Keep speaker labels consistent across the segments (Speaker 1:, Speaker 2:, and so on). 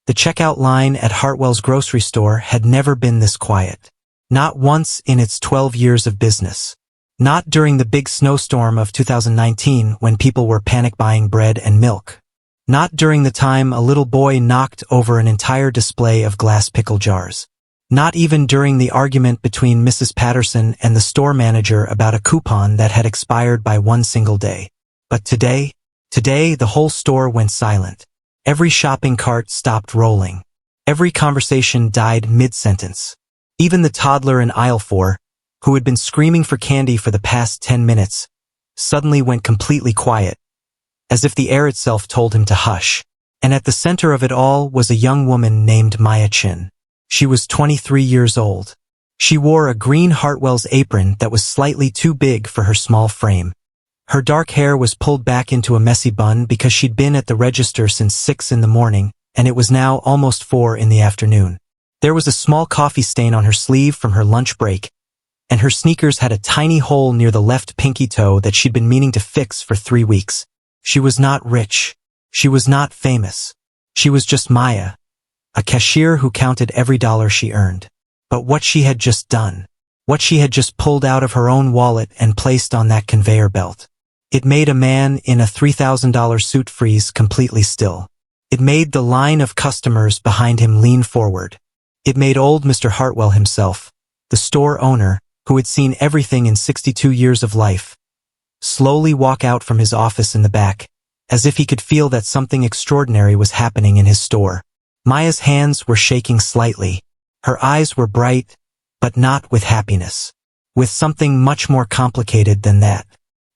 Speaker 1: The checkout line at Hartwell's grocery store had never been this quiet. Not once in its 12 years of business. Not during the big snowstorm of 2019 when people were panic buying bread and milk. Not during the time a little boy knocked over an entire display of glass pickle jars. Not even during the argument between Mrs. Patterson and the store manager about a coupon that had expired by one single day. But today, the whole store went silent. Every shopping cart stopped rolling. Every conversation died mid-sentence. Even the toddler in aisle 4, who had been screaming for candy for the past 10 minutes, suddenly went completely quiet, as if the air itself told him to hush. And at the center of it all was a young woman named Maya Chen. She was 23 years old. She wore a green Hartwell's apron that was slightly too big for her small frame. Her dark hair was pulled back into a messy bun because she'd been at the register since 6 in the morning, and it was now almost 4 in the afternoon. There was a small coffee stain on her sleeve from her lunch break, and her sneakers had a tiny hole near the left pinky toe that she'd been meaning to fix for 3 weeks. She was not rich. She was not famous. She was just Maya, a cashier who counted every dollar she earned. But what she had just done, what she had just pulled out of her own wallet and placed on that conveyor belt, it made a man in a $3,000 suit freeze completely still. It made the line of customers behind him lean forward. It made old Mr. Hartwell himself, the store owner, who had seen everything in 62 years of life, slowly walk out from his office in the back, as if he could feel that something extraordinary was happening in his store. Maya's hands were shaking slightly. Her eyes were bright, but not with happiness. With something much more complicated than that.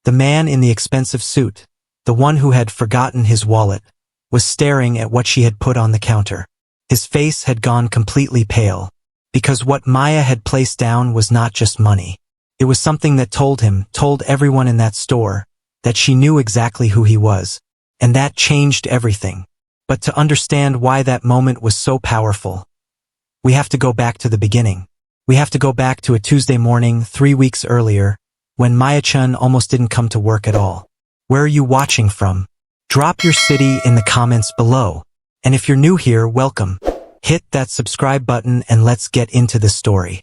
Speaker 1: The man in the expensive suit, the one who had forgotten his wallet, was staring at what she had put on the counter. His face had gone completely pale, because what Maya had placed down was not just money. It was something that told everyone in that store, that she knew exactly who he was, and that changed everything. But to understand why that moment was so powerful, we have to go back to the beginning. We have to go back to a Tuesday morning 3 weeks earlier, when Maya Chen almost didn't come to work at all. Where are you watching from? Drop your city in the comments below. And if you're new here, welcome. Hit that subscribe button and let's get into the story.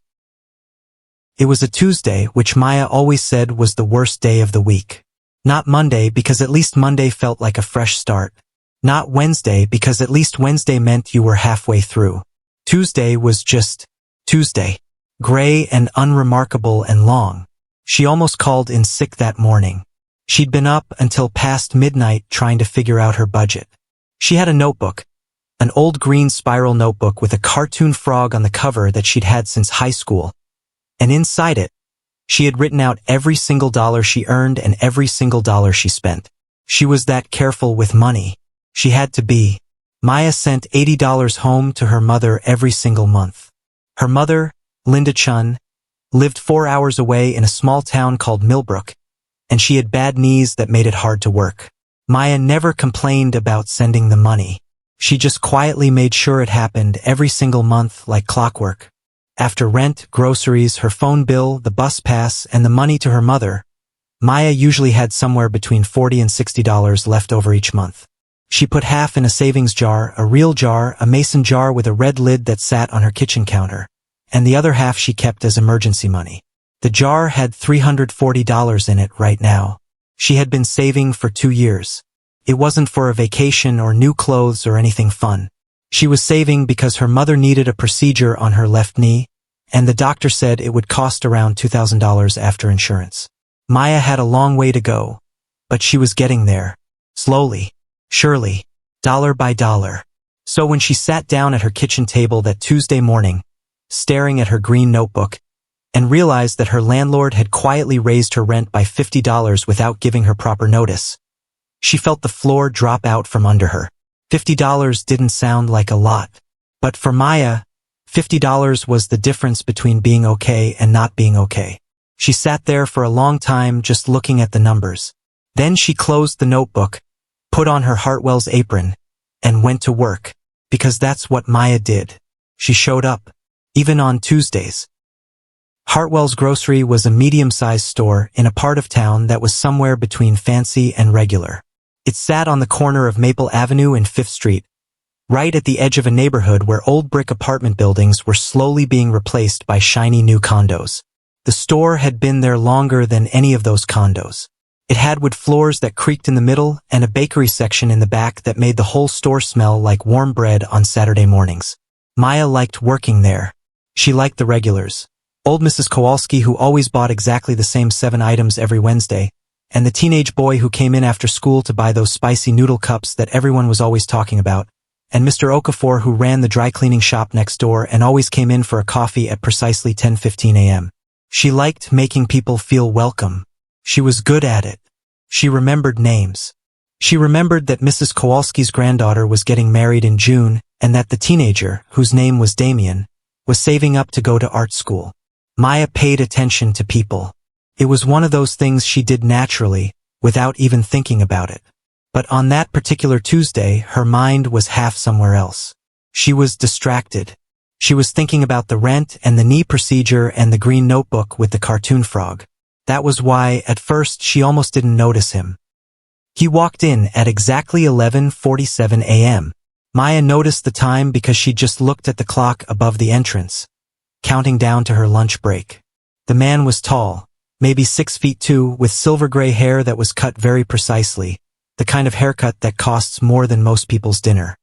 Speaker 1: It was a Tuesday, which Maya always said was the worst day of the week. Not Monday, because at least Monday felt like a fresh start. Not Wednesday, because at least Wednesday meant you were halfway through. Tuesday was just Tuesday. Gray and unremarkable and long. She almost called in sick that morning. She'd been up until past midnight trying to figure out her budget. She had a notebook, an old green spiral notebook with a cartoon frog on the cover that she'd had since high school. And inside it, she had written out every single dollar she earned and every single dollar she spent. She was that careful with money. She had to be. Maya sent $80 home to her mother every single month. Her mother, Linda Chun, lived 4 hours away in a small town called Millbrook, and she had bad knees that made it hard to work. Maya never complained about sending the money. She just quietly made sure it happened every single month like clockwork. After rent, groceries, her phone bill, the bus pass, and the money to her mother, Maya usually had somewhere between $40 and $60 left over each month. She put half in a savings jar, a real jar, a mason jar with a red lid that sat on her kitchen counter, and the other half she kept as emergency money. The jar had $340 in it right now. She had been saving for 2 years. It wasn't for a vacation or new clothes or anything fun. She was saving because her mother needed a procedure on her left knee, and the doctor said it would cost around $2,000 after insurance. Maya had a long way to go, but she was getting there. Slowly, surely, dollar by dollar. So when she sat down at her kitchen table that Tuesday morning, staring at her green notebook, and realized that her landlord had quietly raised her rent by $50 without giving her proper notice, she felt the floor drop out from under her. $50 didn't sound like a lot. But for Maya, $50 was the difference between being okay and not being okay. She sat there for a long time just looking at the numbers. Then she closed the notebook, put on her Hartwell's apron, and went to work, because that's what Maya did. She showed up, even on Tuesdays. Hartwell's Grocery was a medium-sized store in a part of town that was somewhere between fancy and regular. It sat on the corner of Maple Avenue and 5th Street, right at the edge of a neighborhood where old brick apartment buildings were slowly being replaced by shiny new condos. The store had been there longer than any of those condos. It had wood floors that creaked in the middle and a bakery section in the back that made the whole store smell like warm bread on Saturday mornings. Maya liked working there. She liked the regulars. Old Mrs. Kowalski, who always bought exactly the same 7 items every Wednesday, and the teenage boy who came in after school to buy those spicy noodle cups that everyone was always talking about, and Mr. Okafor, who ran the dry cleaning shop next door and always came in for a coffee at precisely 10:15 a.m. She liked making people feel welcome. She was good at it. She remembered names. She remembered that Mrs. Kowalski's granddaughter was getting married in June and that the teenager, whose name was Damien, was saving up to go to art school. Maya paid attention to people. It was one of those things she did naturally, without even thinking about it. But on that particular Tuesday, her mind was half somewhere else. She was distracted. She was thinking about the rent and the knee procedure and the green notebook with the cartoon frog. That was why, at first, she almost didn't notice him. He walked in at exactly 11:47 a.m. Maya noticed the time because she just looked at the clock above the entrance, counting down to her lunch break. The man was tall, maybe 6'2", with silver gray hair that was cut very precisely, the kind of haircut that costs more than most people's dinner.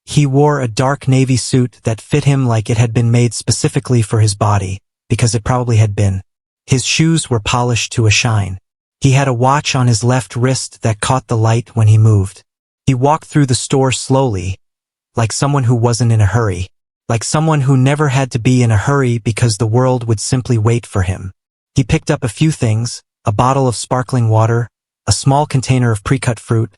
Speaker 1: He wore a dark navy suit that fit him like it had been made specifically for his body, because it probably had been. His shoes were polished to a shine. He had a watch on his left wrist that caught the light when he moved. He walked through the store slowly, like someone who wasn't in a hurry, like someone who never had to be in a hurry because the world would simply wait for him. He picked up a few things, a bottle of sparkling water, a small container of pre-cut fruit,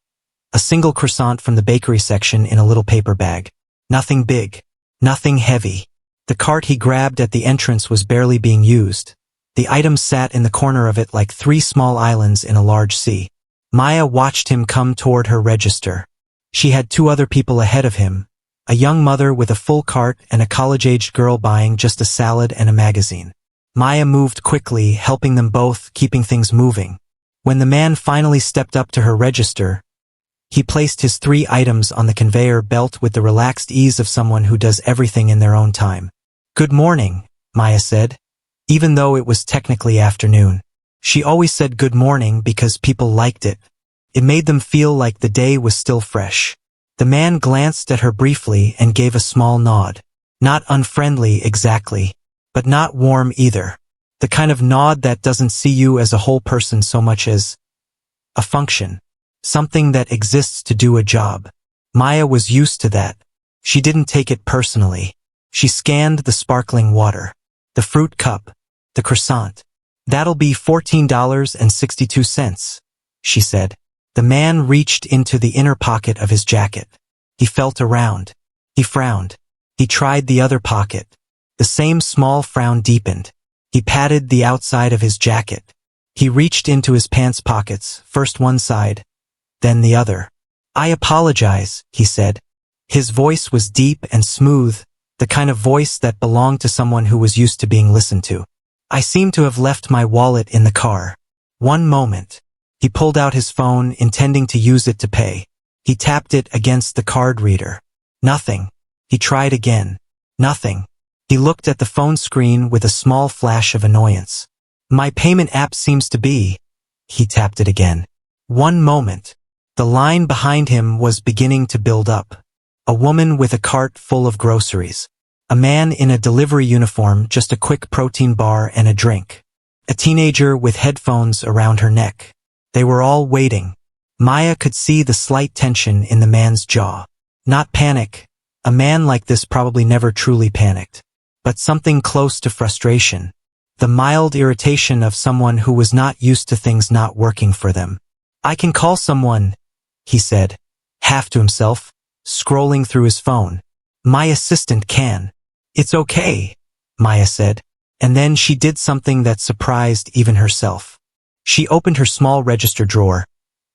Speaker 1: a single croissant from the bakery section in a little paper bag. Nothing big, nothing heavy. The cart he grabbed at the entrance was barely being used. The items sat in the corner of it like 3 small islands in a large sea. Maya watched him come toward her register. She had 2 other people ahead of him, a young mother with a full cart and a college-aged girl buying just a salad and a magazine. Maya moved quickly, helping them both, keeping things moving. When the man finally stepped up to her register, he placed his 3 items on the conveyor belt with the relaxed ease of someone who does everything in their own time. "Good morning," Maya said, even though it was technically afternoon. She always said good morning because people liked it. It made them feel like the day was still fresh. The man glanced at her briefly and gave a small nod. Not unfriendly exactly, but not warm either. The kind of nod that doesn't see you as a whole person so much as a function. Something that exists to do a job. Maya was used to that. She didn't take it personally. She scanned the sparkling water, the fruit cup, the croissant. "That'll be $14.62, she said. The man reached into the inner pocket of his jacket. He felt around. He frowned. He tried the other pocket. The same small frown deepened. He patted the outside of his jacket. He reached into his pants pockets, first one side, then the other. "I apologize," he said. His voice was deep and smooth, the kind of voice that belonged to someone who was used to being listened to. "I seem to have left my wallet in the car." "One moment." He pulled out his phone, intending to use it to pay. He tapped it against the card reader. Nothing. He tried again. Nothing. He looked at the phone screen with a small flash of annoyance. "My payment app seems to be..." He tapped it again. One moment. The line behind him was beginning to build up. A woman with a cart full of groceries. A man in a delivery uniform, just a quick protein bar and a drink. A teenager with headphones around her neck. They were all waiting. Maya could see the slight tension in the man's jaw. Not panic. A man like this probably never truly panicked. But something close to frustration. The mild irritation of someone who was not used to things not working for them. "I can call someone," he said, half to himself, scrolling through his phone. "My assistant can." "It's okay," Maya said. And then she did something that surprised even herself. She opened her small register drawer.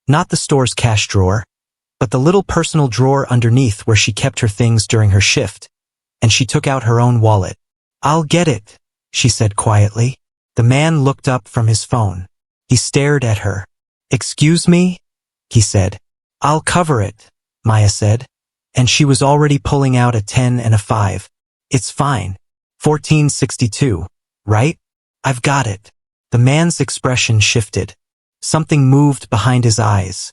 Speaker 1: Not the store's cash drawer, but the little personal drawer underneath where she kept her things during her shift, and she took out her own wallet. "I'll get it," she said quietly. The man looked up from his phone. He stared at her. "Excuse me?" he said. "I'll cover it," Maya said. and she was already pulling out a 10 and a 5. It's fine. 1462, right? I've got it. The man's expression shifted. Something moved behind his eyes.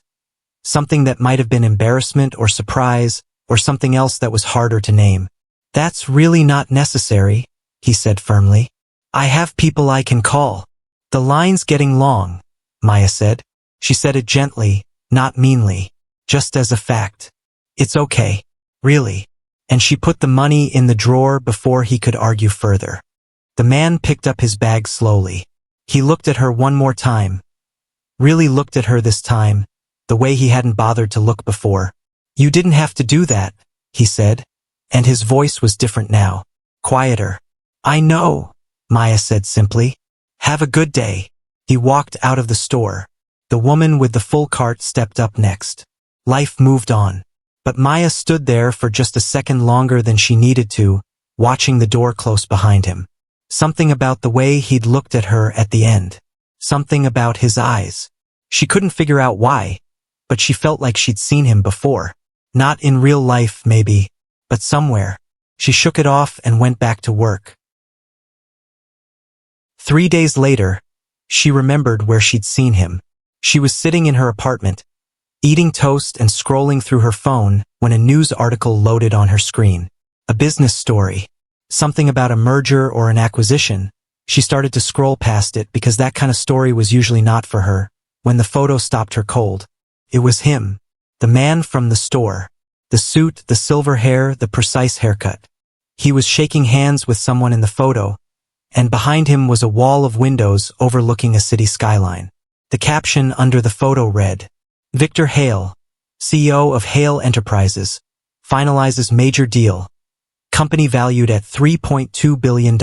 Speaker 1: Something that might have been embarrassment or surprise, or something else that was harder to name. That's really not necessary, he said firmly. I have people I can call. The line's getting long, Maya said. She said it gently, not meanly, just as a fact. It's okay. Really. And she put the money in the drawer before he could argue further. The man picked up his bag slowly. He looked at her one more time. Really looked at her this time, the way he hadn't bothered to look before. You didn't have to do that, he said, and his voice was different now, quieter. I know, Maya said simply. Have a good day. He walked out of the store. The woman with the full cart stepped up next. Life moved on. But Maya stood there for just a second longer than she needed to, watching the door close behind him. Something about the way he'd looked at her at the end. Something about his eyes. She couldn't figure out why, but she felt like she'd seen him before. Not in real life, maybe, but somewhere. She shook it off and went back to work. 3 days later, she remembered where she'd seen him. She was sitting in her apartment, eating toast and scrolling through her phone when a news article loaded on her screen. A business story. Something about a merger or an acquisition. She started to scroll past it because that kind of story was usually not for her, when the photo stopped her cold. It was him. The man from the store. The suit, the silver hair, the precise haircut. He was shaking hands with someone in the photo, and behind him was a wall of windows overlooking a city skyline. The caption under the photo read, Victor Hale, CEO of Hale Enterprises, finalizes major deal. Company valued at $3.2 billion.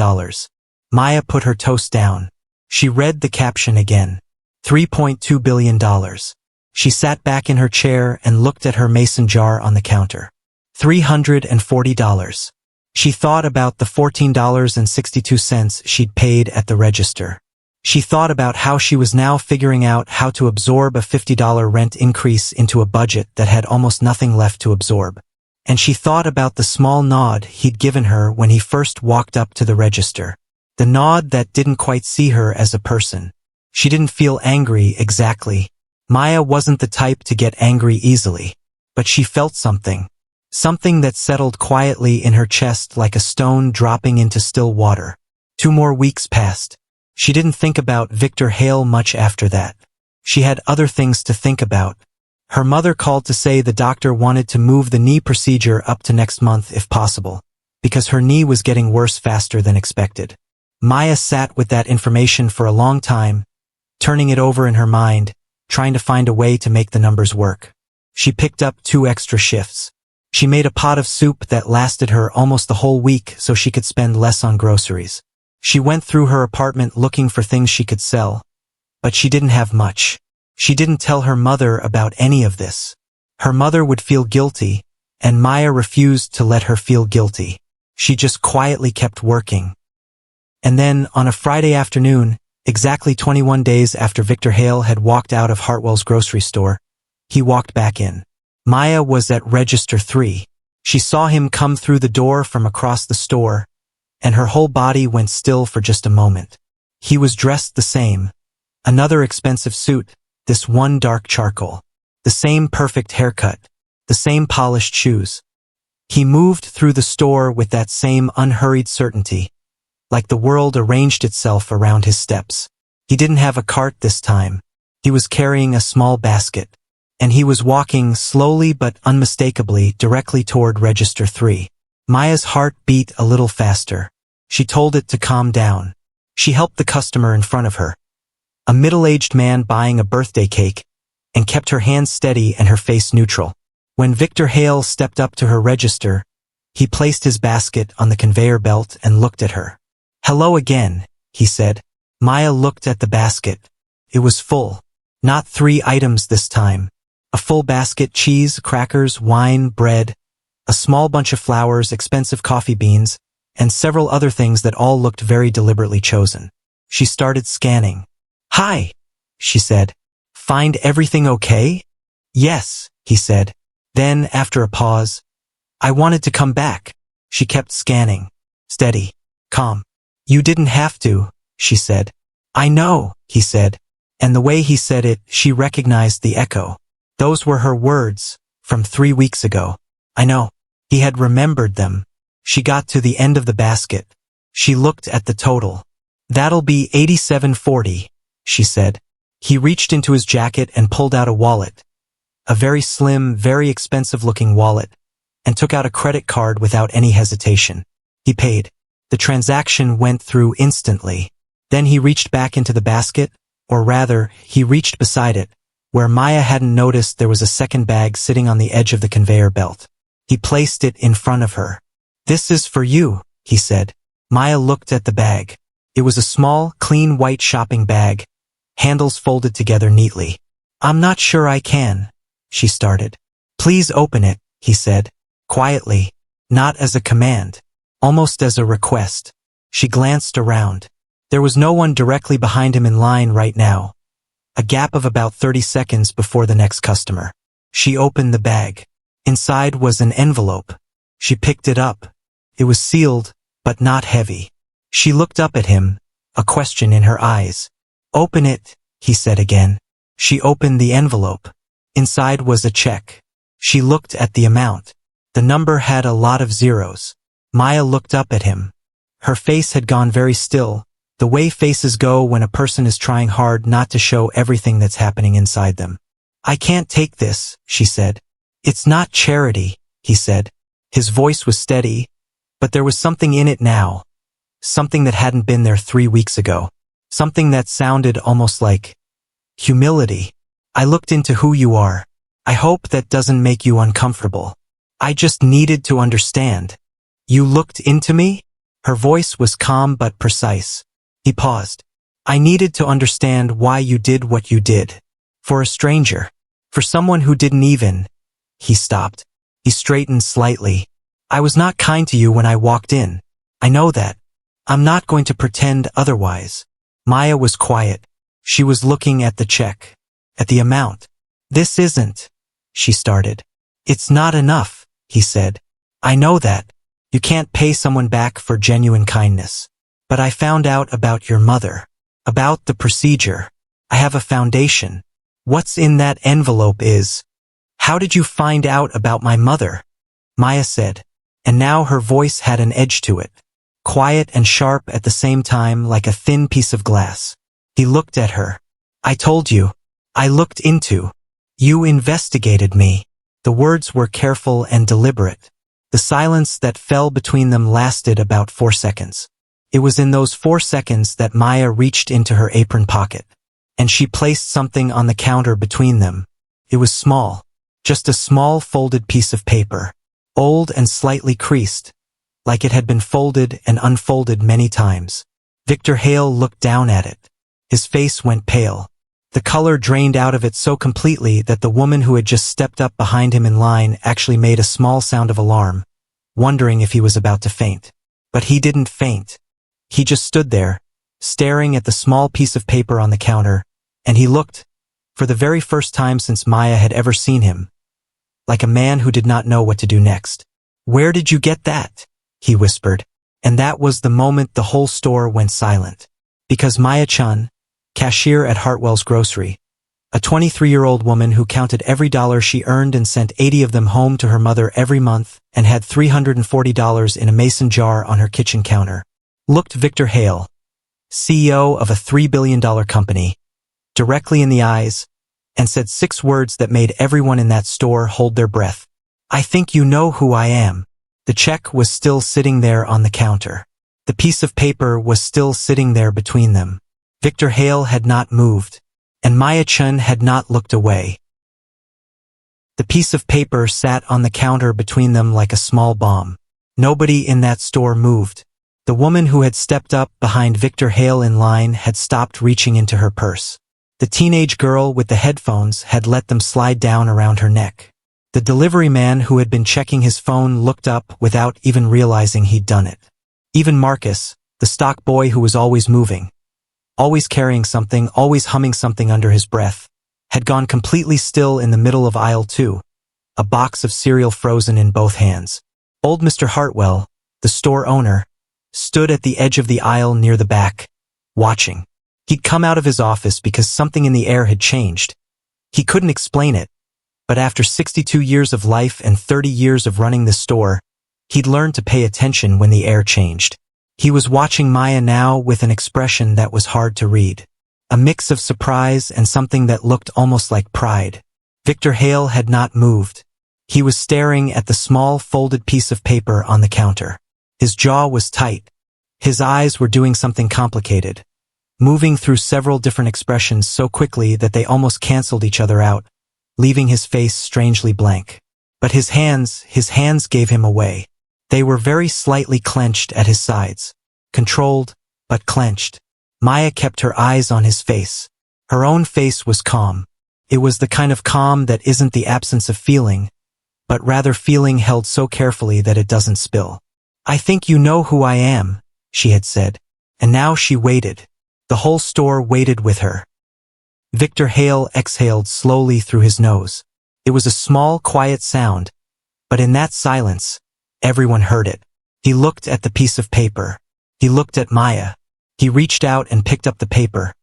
Speaker 1: Maya put her toast down. She read the caption again. $3.2 billion. She sat back in her chair and looked at her mason jar on the counter. $340. She thought about the $14.62 she'd paid at the register. She thought about how she was now figuring out how to absorb a $50 rent increase into a budget that had almost nothing left to absorb. And she thought about the small nod he'd given her when he first walked up to the register. The nod that didn't quite see her as a person. She didn't feel angry exactly. Maya wasn't the type to get angry easily. But she felt something. Something that settled quietly in her chest like a stone dropping into still water. 2 more weeks passed. She didn't think about Victor Hale much after that. She had other things to think about. Her mother called to say the doctor wanted to move the knee procedure up to next month if possible, because her knee was getting worse faster than expected. Maya sat with that information for a long time, turning it over in her mind, trying to find a way to make the numbers work. She picked up 2 extra shifts. She made a pot of soup that lasted her almost the whole week so she could spend less on groceries. She went through her apartment looking for things she could sell, but she didn't have much. She didn't tell her mother about any of this. Her mother would feel guilty, and Maya refused to let her feel guilty. She just quietly kept working. And then, on a Friday afternoon, exactly 21 days after Victor Hale had walked out of Hartwell's grocery store, he walked back in. Maya was at Register 3. She saw him come through the door from across the store, and her whole body went still for just a moment. He was dressed the same. Another expensive suit, this one dark charcoal. The same perfect haircut. The same polished shoes. He moved through the store with that same unhurried certainty, like the world arranged itself around his steps. He didn't have a cart this time. He was carrying a small basket. And he was walking slowly but unmistakably directly toward Register 3. Maya's heart beat a little faster. She told it to calm down. She helped the customer in front of her, a middle-aged man buying a birthday cake, and kept her hands steady and her face neutral. When Victor Hale stepped up to her register, he placed his basket on the conveyor belt and looked at her. "Hello again," he said. Maya looked at the basket. It was full. Not 3 items this time. A full basket: cheese, crackers, wine, bread, a small bunch of flowers, expensive coffee beans, and several other things that all looked very deliberately chosen. She started scanning. "Hi," she said. "Find everything okay?" "Yes," he said. Then, after a pause, I wanted to come back. She kept scanning. Steady. Calm. You didn't have to, she said. I know, he said. And the way he said it, she recognized the echo. Those were her words, from 3 weeks ago. I know. He had remembered them. She got to the end of the basket. She looked at the total. That'll be $87.40, she said. He reached into his jacket and pulled out a wallet. A very slim, very expensive-looking wallet, and took out a credit card without any hesitation. He paid. The transaction went through instantly. Then he reached back into the basket, or rather, he reached beside it, where Maya hadn't noticed there was a second bag sitting on the edge of the conveyor belt. He placed it in front of her. This is for you, he said. Maya looked at the bag. It was a small, clean white shopping bag, handles folded together neatly. I'm not sure I can, she started. Please open it, he said, quietly, not as a command, almost as a request. She glanced around. There was no one directly behind him in line right now. A gap of about 30 seconds before the next customer. She opened the bag. Inside was an envelope. She picked it up. It was sealed, but not heavy. She looked up at him, a question in her eyes. Open it, he said again. She opened the envelope. Inside was a check. She looked at the amount. The number had a lot of zeros. Maya looked up at him. Her face had gone very still, the way faces go when a person is trying hard not to show everything that's happening inside them. I can't take this, she said. It's not charity, he said. His voice was steady, but there was something in it now. Something that hadn't been there 3 weeks ago. Something that sounded almost like humility. I looked into who you are. I hope that doesn't make you uncomfortable. I just needed to understand. You looked into me? Her voice was calm but precise. He paused. I needed to understand why you did what you did. For a stranger. For someone who didn't even. He stopped. He straightened slightly. I was not kind to you when I walked in. I know that. I'm not going to pretend otherwise. Maya was quiet. She was looking at the check. At the amount. This isn't, she started. It's not enough, he said. I know that. You can't pay someone back for genuine kindness. But I found out about your mother. About the procedure. I have a foundation. What's in that envelope is. How did you find out about my mother? Maya said. And now her voice had an edge to it. Quiet and sharp at the same time, like a thin piece of glass. He looked at her. I told you. I looked into. You investigated me. The words were careful and deliberate. The silence that fell between them lasted about 4 seconds. It was in those 4 seconds that Maya reached into her apron pocket. And she placed something on the counter between them. It was small. Just a small folded piece of paper. Old and slightly creased. Like it had been folded and unfolded many times. Victor Hale looked down at it. His face went pale. The color drained out of it so completely that the woman who had just stepped up behind him in line actually made a small sound of alarm, wondering if he was about to faint. But he didn't faint. He just stood there, staring at the small piece of paper on the counter, and he looked, for the very first time since Maya had ever seen him, like a man who did not know what to do next. Where did you get that? He whispered. And that was the moment the whole store went silent. Because Maya Chen, cashier at Hartwell's grocery, a 23-year-old woman who counted every dollar she earned and sent 80 of them home to her mother every month and had $340 in a mason jar on her kitchen counter, looked Victor Hale, CEO of a $3 billion company, directly in the eyes and said 6 words that made everyone in that store hold their breath. I think you know who I am. The check was still sitting there on the counter. The piece of paper was still sitting there between them. Victor Hale had not moved, and Maya Chen had not looked away. The piece of paper sat on the counter between them like a small bomb. Nobody in that store moved. The woman who had stepped up behind Victor Hale in line had stopped reaching into her purse. The teenage girl with the headphones had let them slide down around her neck. The delivery man who had been checking his phone looked up without even realizing he'd done it. Even Marcus, the stock boy who was always moving, always carrying something, always humming something under his breath, had gone completely still in the middle of aisle 2, a box of cereal frozen in both hands. Old Mr. Hartwell, the store owner, stood at the edge of the aisle near the back, watching. He'd come out of his office because something in the air had changed. He couldn't explain it, but after 62 years of life and 30 years of running the store, he'd learned to pay attention when the air changed. He was watching Maya now with an expression that was hard to read. A mix of surprise and something that looked almost like pride. Victor Hale had not moved. He was staring at the small folded piece of paper on the counter. His jaw was tight. His eyes were doing something complicated, moving through several different expressions so quickly that they almost canceled each other out, leaving his face strangely blank. But his hands gave him away. They were very slightly clenched at his sides. Controlled, but clenched. Maya kept her eyes on his face. Her own face was calm. It was the kind of calm that isn't the absence of feeling, but rather feeling held so carefully that it doesn't spill. "I think you know who I am," she had said. And now she waited. The whole store waited with her. Victor Hale exhaled slowly through his nose. It was a small, quiet sound, but in that silence, everyone heard it. He looked at the piece of paper. He looked at Maya. He reached out and picked up the paper.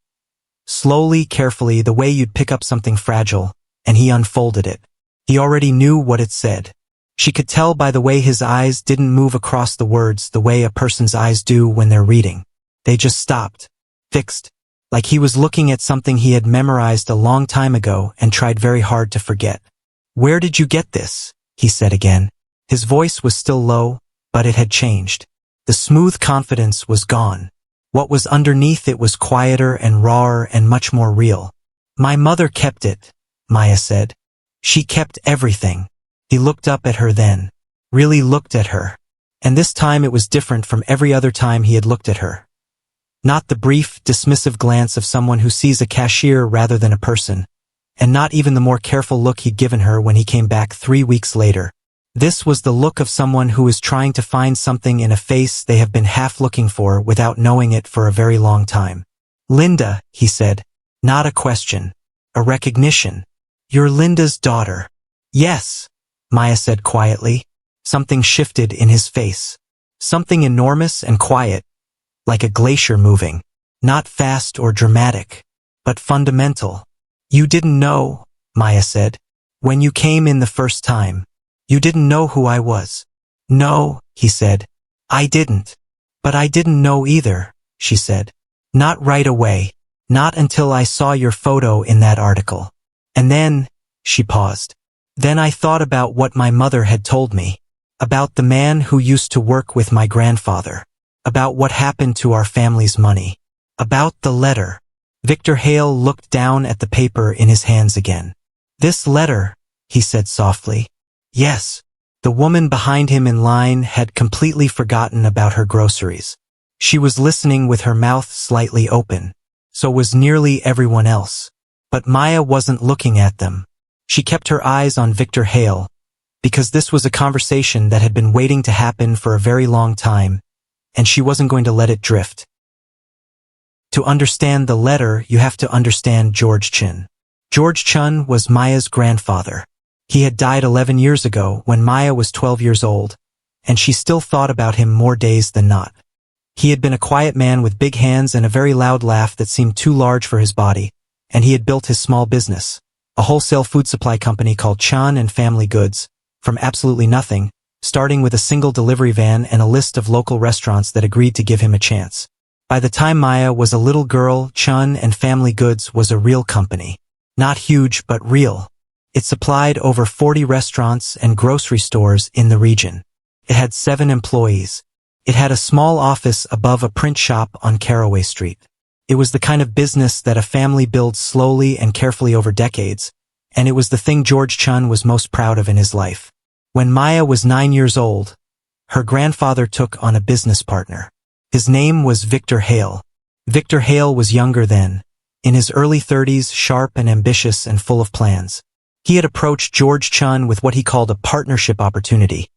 Speaker 1: Slowly, carefully, the way you'd pick up something fragile, and he unfolded it. He already knew what it said. She could tell by the way his eyes didn't move across the words the way a person's eyes do when they're reading. They just stopped, fixed, like he was looking at something he had memorized a long time ago and tried very hard to forget. "Where did you get this?" he said again. His voice was still low, but it had changed. The smooth confidence was gone. What was underneath it was quieter and rawer and much more real. "My mother kept it," Maya said. "She kept everything." He looked up at her then, really looked at her. And this time it was different from every other time he had looked at her. Not the brief, dismissive glance of someone who sees a cashier rather than a person, and not even the more careful look he'd given her when he came back 3 weeks later. This was the look of someone who is trying to find something in a face they have been half looking for without knowing it for a very long time. "Linda," he said. Not a question. A recognition. "You're Linda's daughter." "Yes," Maya said quietly. Something shifted in his face. Something enormous and quiet, like a glacier moving. Not fast or dramatic, but fundamental. "You didn't know," Maya said. "When you came in the first time. You didn't know who I was." "No," he said. "I didn't." "But I didn't know either," she said. "Not right away. Not until I saw your photo in that article. And then," she paused. "Then I thought about what my mother had told me. About the man who used to work with my grandfather. About what happened to our family's money. About the letter." Victor Hale looked down at the paper in his hands again. "This letter," he said softly. "Yes." The woman behind him in line had completely forgotten about her groceries. She was listening with her mouth slightly open. So was nearly everyone else. But Maya wasn't looking at them. She kept her eyes on Victor Hale, because this was a conversation that had been waiting to happen for a very long time, and she wasn't going to let it drift. To understand the letter, you have to understand George Chen. George Chen was Maya's grandfather. He had died 11 years ago when Maya was 12 years old, and she still thought about him more days than not. He had been a quiet man with big hands and a very loud laugh that seemed too large for his body, and he had built his small business, a wholesale food supply company called Chen and Family Goods, from absolutely nothing, starting with a single delivery van and a list of local restaurants that agreed to give him a chance. By the time Maya was a little girl, Chen and Family Goods was a real company. Not huge, but real. It supplied over 40 restaurants and grocery stores in the region. It had 7 employees. It had a small office above a print shop on Caraway Street. It was the kind of business that a family builds slowly and carefully over decades, and it was the thing George Chen was most proud of in his life. When Maya was 9 years old, her grandfather took on a business partner. His name was Victor Hale. Victor Hale was younger then, in his early 30s, sharp and ambitious and full of plans. He had approached George Chen with what he called a partnership opportunity,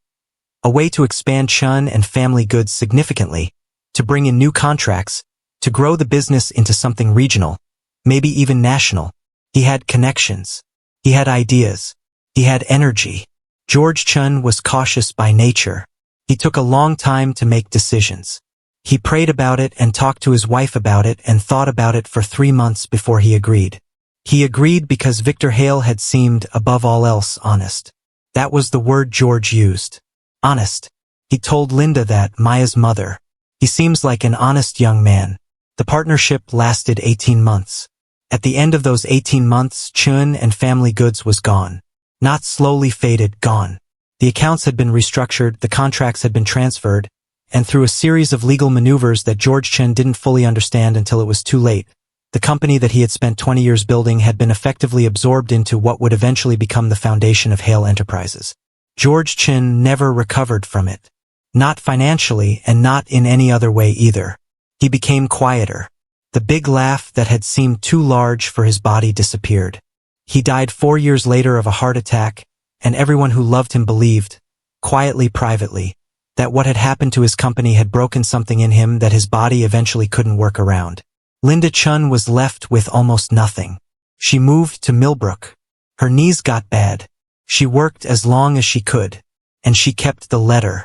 Speaker 1: a way to expand Chen and Family Goods significantly, to bring in new contracts, to grow the business into something regional, maybe even national. He had connections. He had ideas. He had energy. George Chen was cautious by nature. He took a long time to make decisions. He prayed about it and talked to his wife about it and thought about it for 3 months before he agreed. He agreed because Victor Hale had seemed, above all else, honest. That was the word George used. Honest. He told Linda that, Maya's mother. He seems like an honest young man. The partnership lasted 18 months. At the end of those 18 months, Chen and family goods was gone. Not slowly faded, gone. The accounts had been restructured, the contracts had been transferred, and through a series of legal maneuvers that George Chen didn't fully understand until it was too late, the company that he had spent 20 years building had been effectively absorbed into what would eventually become the foundation of Hale Enterprises. George Chen never recovered from it. Not financially and not in any other way either. He became quieter. The big laugh that had seemed too large for his body disappeared. He died 4 years later of a heart attack, and everyone who loved him believed, quietly, privately, that what had happened to his company had broken something in him that his body eventually couldn't work around. Linda Chen was left with almost nothing. She moved to Millbrook. Her knees got bad. She worked as long as she could, and she kept the letter.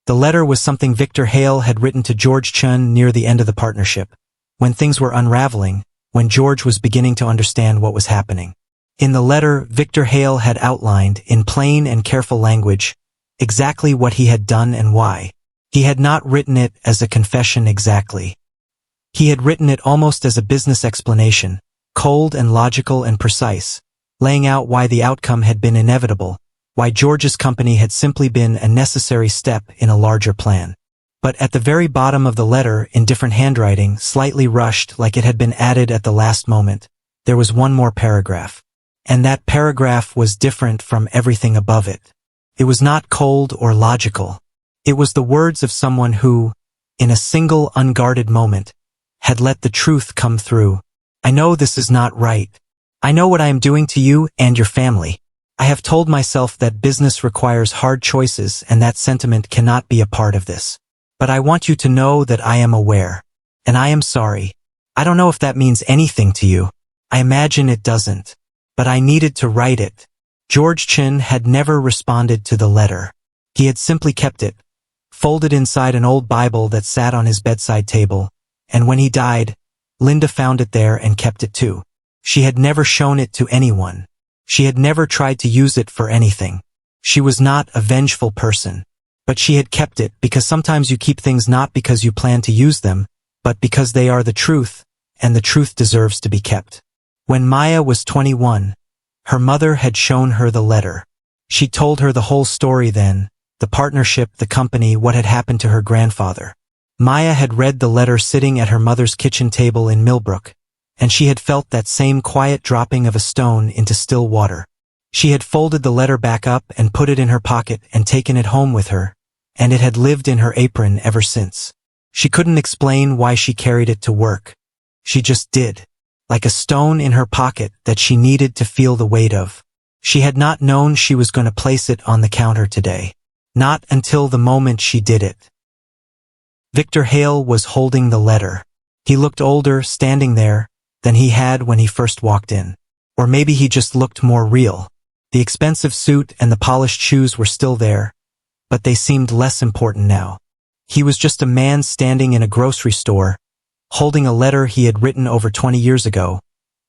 Speaker 1: The letter was something Victor Hale had written to George Chen near the end of the partnership, when things were unraveling, when George was beginning to understand what was happening. In the letter, Victor Hale had outlined, in plain and careful language, exactly what he had done and why. He had not written it as a confession exactly. He had written it almost as a business explanation, cold and logical and precise, laying out why the outcome had been inevitable, why George's company had simply been a necessary step in a larger plan. But at the very bottom of the letter, in different handwriting, slightly rushed like it had been added at the last moment, there was one more paragraph. And that paragraph was different from everything above it. It was not cold or logical. It was the words of someone who, in a single unguarded moment, had let the truth come through. I know this is not right. I know what I am doing to you and your family. I have told myself that business requires hard choices and that sentiment cannot be a part of this. But I want you to know that I am aware. And I am sorry. I don't know if that means anything to you. I imagine it doesn't. But I needed to write it. George Chen had never responded to the letter. He had simply kept it, folded inside an old Bible that sat on his bedside table, and when he died, Linda found it there and kept it too. She had never shown it to anyone. She had never tried to use it for anything. She was not a vengeful person. But she had kept it because sometimes you keep things not because you plan to use them, but because they are the truth, and the truth deserves to be kept. When Maya was 21, her mother had shown her the letter. She told her the whole story then, the partnership, the company, what had happened to her grandfather. Maya had read the letter sitting at her mother's kitchen table in Millbrook, and she had felt that same quiet dropping of a stone into still water. She had folded the letter back up and put it in her pocket and taken it home with her, and it had lived in her apron ever since. She couldn't explain why she carried it to work. She just did. Like a stone in her pocket that she needed to feel the weight of. She had not known she was going to place it on the counter today. Not until the moment she did it. Victor Hale was holding the letter. He looked older standing there than he had when he first walked in. Or maybe he just looked more real. The expensive suit and the polished shoes were still there, but they seemed less important now. He was just a man standing in a grocery store, holding a letter he had written over 20 years ago,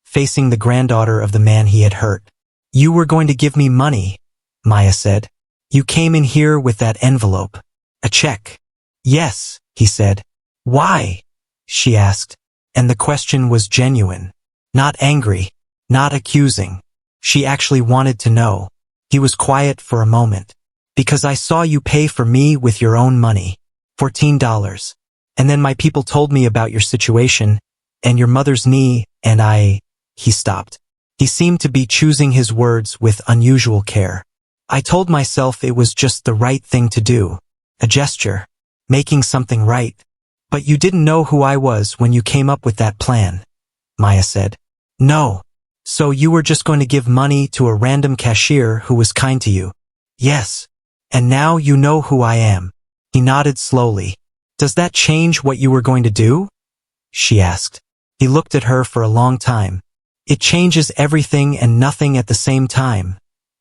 Speaker 1: facing the granddaughter of the man he had hurt. You were going to give me money, Maya said. You came in here with that envelope. A check. Yes, he said. Why? She asked. And the question was genuine. Not angry. Not accusing. She actually wanted to know. He was quiet for a moment. Because I saw you pay for me with your own money. $14. And then my people told me about your situation, and your mother's knee, and he stopped. He seemed to be choosing his words with unusual care. I told myself it was just the right thing to do. A gesture. Making something right. But you didn't know who I was when you came up with that plan, Maya said. No. So you were just going to give money to a random cashier who was kind to you. Yes. And now you know who I am. He nodded slowly. Does that change what you were going to do? She asked. He looked at her for a long time. It changes everything and nothing at the same time,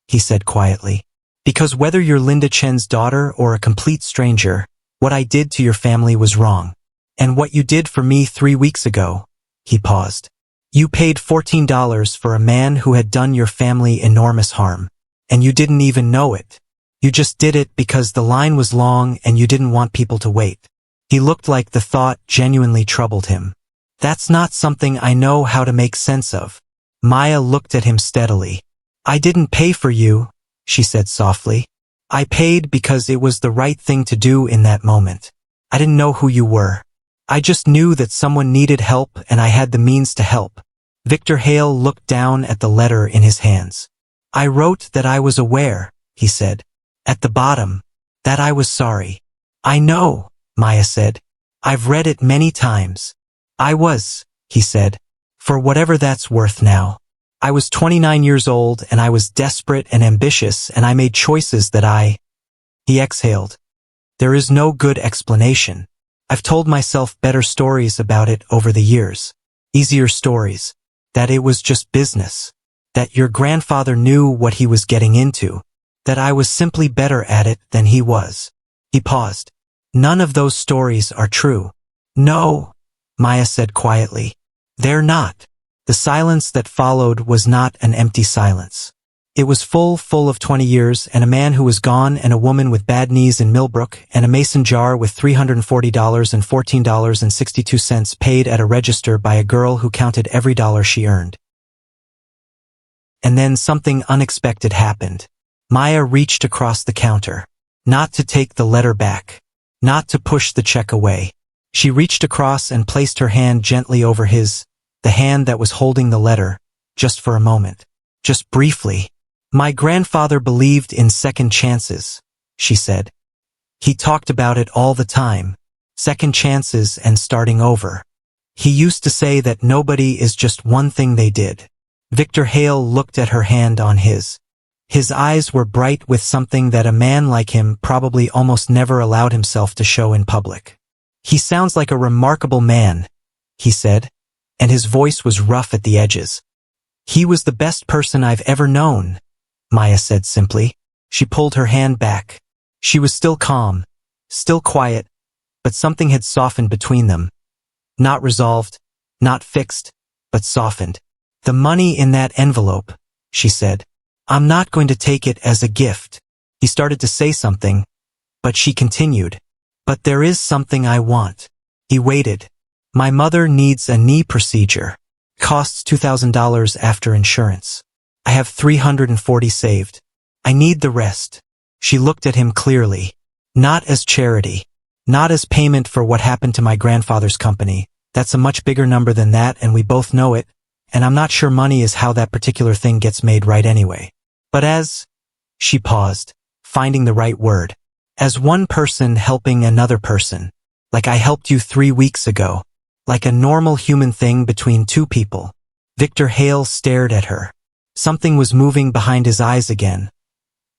Speaker 1: he said quietly. Because whether you're Linda Chen's daughter or a complete stranger, what I did to your family was wrong. And what you did for me 3 weeks ago," he paused. "You paid $14 for a man who had done your family enormous harm. And you didn't even know it. You just did it because the line was long and you didn't want people to wait." He looked like the thought genuinely troubled him. "That's not something I know how to make sense of." Maya looked at him steadily. "I didn't pay for you," she said softly. "I paid because it was the right thing to do in that moment. I didn't know who you were. I just knew that someone needed help and I had the means to help." Victor Hale looked down at the letter in his hands. "I wrote that I was aware," he said. "At the bottom, that I was sorry." "I know," Maya said. "I've read it many times." "I was," he said, "for whatever that's worth now. I was 29 years old and I was desperate and ambitious and I made choices that He exhaled. "There is no good explanation. I've told myself better stories about it over the years. Easier stories. That it was just business. That your grandfather knew what he was getting into. That I was simply better at it than he was." He paused. "None of those stories are true." "No," Maya said quietly. "They're not." The silence that followed was not an empty silence. It was full of 20 years and a man who was gone and a woman with bad knees in Millbrook and a mason jar with $340 and $14.62 paid at a register by a girl who counted every dollar she earned. And then something unexpected happened. Maya reached across the counter. Not to take the letter back. Not to push the check away. She reached across and placed her hand gently over his, the hand that was holding the letter, just for a moment. Just briefly. "My grandfather believed in second chances," she said. "He talked about it all the time. Second chances and starting over. He used to say that nobody is just one thing they did." Victor Hale looked at her hand on his. His eyes were bright with something that a man like him probably almost never allowed himself to show in public. "He sounds like a remarkable man," he said, and his voice was rough at the edges. "He was the best person I've ever known," Maya said simply. She pulled her hand back. She was still calm, still quiet, but something had softened between them. Not resolved, not fixed, but softened. "The money in that envelope," she said. "I'm not going to take it as a gift." He started to say something, but she continued. "But there is something I want." He waited. "My mother needs a knee procedure. Costs $2,000 after insurance. I have $340 saved. I need the rest." She looked at him clearly. "Not as charity. Not as payment for what happened to my grandfather's company. That's a much bigger number than that and we both know it, and I'm not sure money is how that particular thing gets made right anyway. But as..." She paused, finding the right word. "As one person helping another person. Like I helped you 3 weeks ago. Like a normal human thing between two people." Victor Hale stared at her. Something was moving behind his eyes again.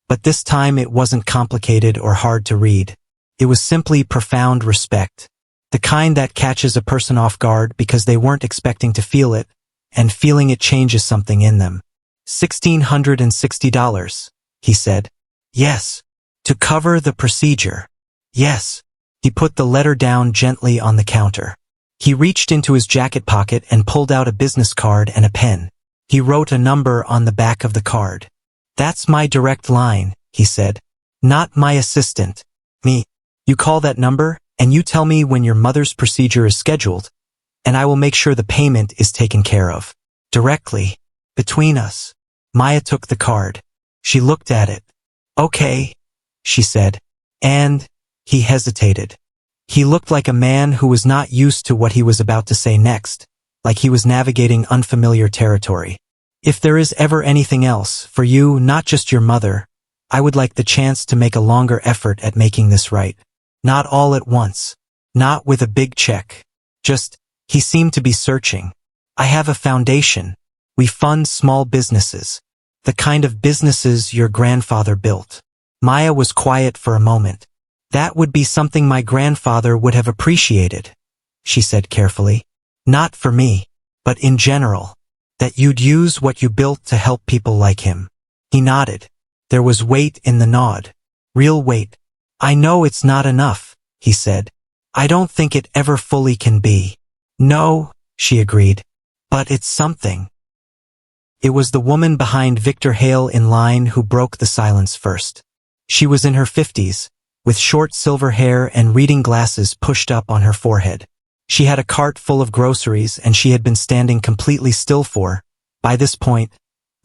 Speaker 1: But this time it wasn't complicated or hard to read. It was simply profound respect. The kind that catches a person off guard because they weren't expecting to feel it, and feeling it changes something in them. $1,660, he said. "Yes. To cover the procedure." "Yes." He put the letter down gently on the counter. He reached into his jacket pocket and pulled out a business card and a pen. He wrote a number on the back of the card. "That's my direct line," he said. "Not my assistant. Me. You call that number, and you tell me when your mother's procedure is scheduled, and I will make sure the payment is taken care of. Directly. Between us." Maya took the card. She looked at it. "Okay," she said. "And..." He hesitated. He looked like a man who was not used to what he was about to say next, like he was navigating unfamiliar territory. "If there is ever anything else, for you, not just your mother, I would like the chance to make a longer effort at making this right. Not all at once. Not with a big check. Just..." He seemed to be searching. "I have a foundation. We fund small businesses. The kind of businesses your grandfather built." Maya was quiet for a moment. "That would be something my grandfather would have appreciated," she said carefully. "Not for me, but in general. That you'd use what you built to help people like him." He nodded. There was weight in the nod. Real weight. "I know it's not enough," he said. "I don't think it ever fully can be." "No," she agreed. "But it's something." It was the woman behind Victor Hale in line who broke the silence first. She was in her 50s, with short silver hair and reading glasses pushed up on her forehead. She had a cart full of groceries and she had been standing completely still for, by this point,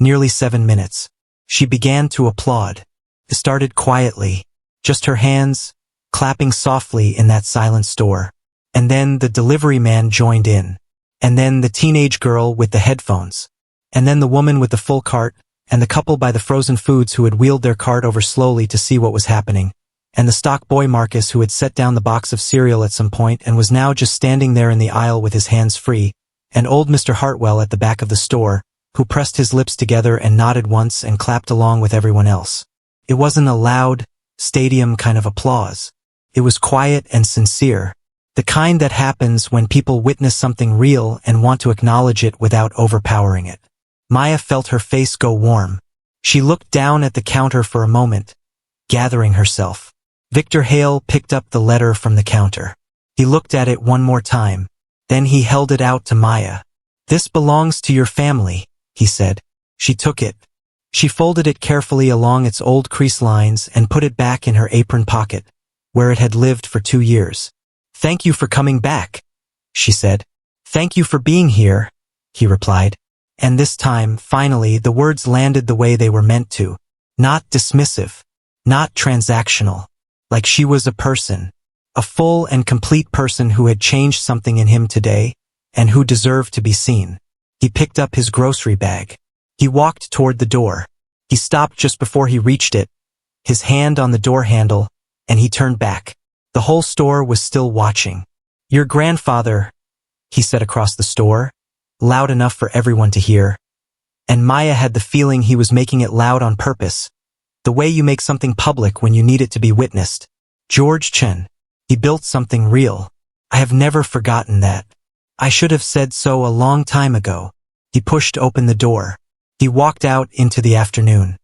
Speaker 1: nearly 7 minutes. She began to applaud. It started quietly, just her hands, clapping softly in that silent store. And then the delivery man joined in. And then the teenage girl with the headphones. And then the woman with the full cart, and the couple by the frozen foods who had wheeled their cart over slowly to see what was happening. And the stock boy Marcus who had set down the box of cereal at some point and was now just standing there in the aisle with his hands free. And old Mr. Hartwell at the back of the store, who pressed his lips together and nodded once and clapped along with everyone else. It wasn't a loud, stadium kind of applause. It was quiet and sincere. The kind that happens when people witness something real and want to acknowledge it without overpowering it. Maya felt her face go warm. She looked down at the counter for a moment, gathering herself. Victor Hale picked up the letter from the counter. He looked at it one more time. Then he held it out to Maya. "This belongs to your family," he said. She took it. She folded it carefully along its old crease lines and put it back in her apron pocket, where it had lived for 2 years. "Thank you for coming back," she said. "Thank you for being here," he replied. And this time, finally, the words landed the way they were meant to. Not dismissive. Not transactional. Like she was a person. A full and complete person who had changed something in him today, and who deserved to be seen. He picked up his grocery bag. He walked toward the door. He stopped just before he reached it, his hand on the door handle, and he turned back. The whole store was still watching. "Your grandfather," he said across the store, loud enough for everyone to hear. And Maya had the feeling he was making it loud on purpose, the way you make something public when you need it to be witnessed. "George Chen. He built something real. I have never forgotten that. I should have said so a long time ago." He pushed open the door. He walked out into the afternoon.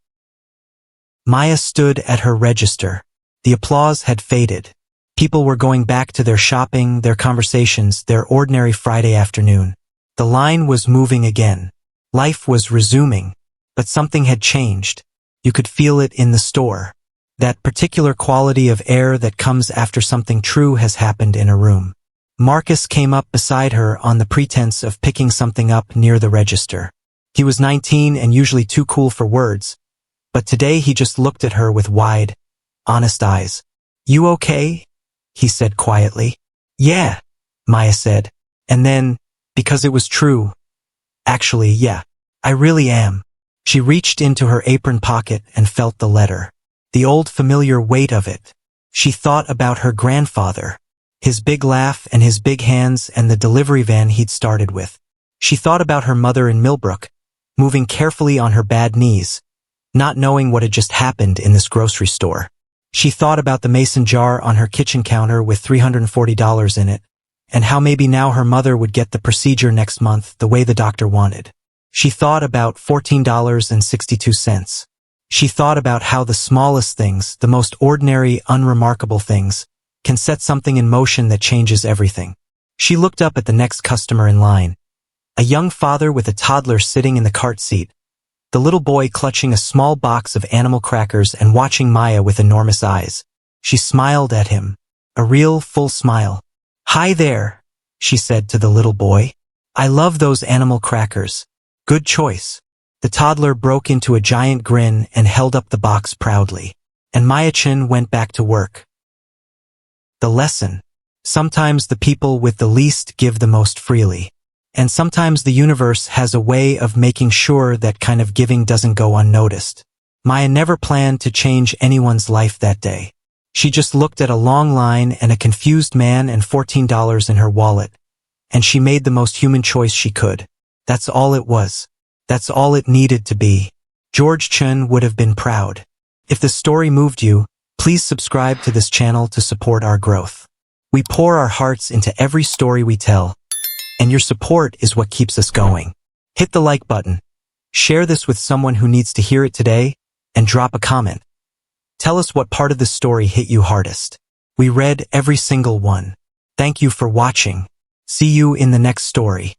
Speaker 1: Maya stood at her register. The applause had faded. People were going back to their shopping, their conversations, their ordinary Friday afternoon. The line was moving again. Life was resuming. But something had changed. You could feel it in the store. That particular quality of air that comes after something true has happened in a room. Marcus came up beside her on the pretense of picking something up near the register. He was 19 and usually too cool for words, but today he just looked at her with wide, honest eyes. "You okay?" he said quietly. "Yeah," Maya said, and then, because it was true, "Actually, yeah, I really am." She reached into her apron pocket and felt the letter. The old familiar weight of it. She thought about her grandfather, his big laugh and his big hands and the delivery van he'd started with. She thought about her mother in Millbrook, moving carefully on her bad knees, not knowing what had just happened in this grocery store. She thought about the mason jar on her kitchen counter with $340 in it, and how maybe now her mother would get the procedure next month the way the doctor wanted. She thought about $14.62. She thought about how the smallest things, the most ordinary, unremarkable things, can set something in motion that changes everything. She looked up at the next customer in line. A young father with a toddler sitting in the cart seat. The little boy clutching a small box of animal crackers and watching Maya with enormous eyes. She smiled at him. A real, full smile. "Hi there," she said to the little boy. "I love those animal crackers. Good choice." The toddler broke into a giant grin and held up the box proudly. And Maya Chen went back to work. The lesson. Sometimes the people with the least give the most freely. And sometimes the universe has a way of making sure that kind of giving doesn't go unnoticed. Maya never planned to change anyone's life that day. She just looked at a long line and a confused man and $14 in her wallet. And she made the most human choice she could. That's all it was. That's all it needed to be. George Chen would have been proud. If the story moved you, please subscribe to this channel to support our growth. We pour our hearts into every story we tell, and your support is what keeps us going. Hit the like button. Share this with someone who needs to hear it today, and drop a comment. Tell us what part of the story hit you hardest. We read every single one. Thank you for watching. See you in the next story.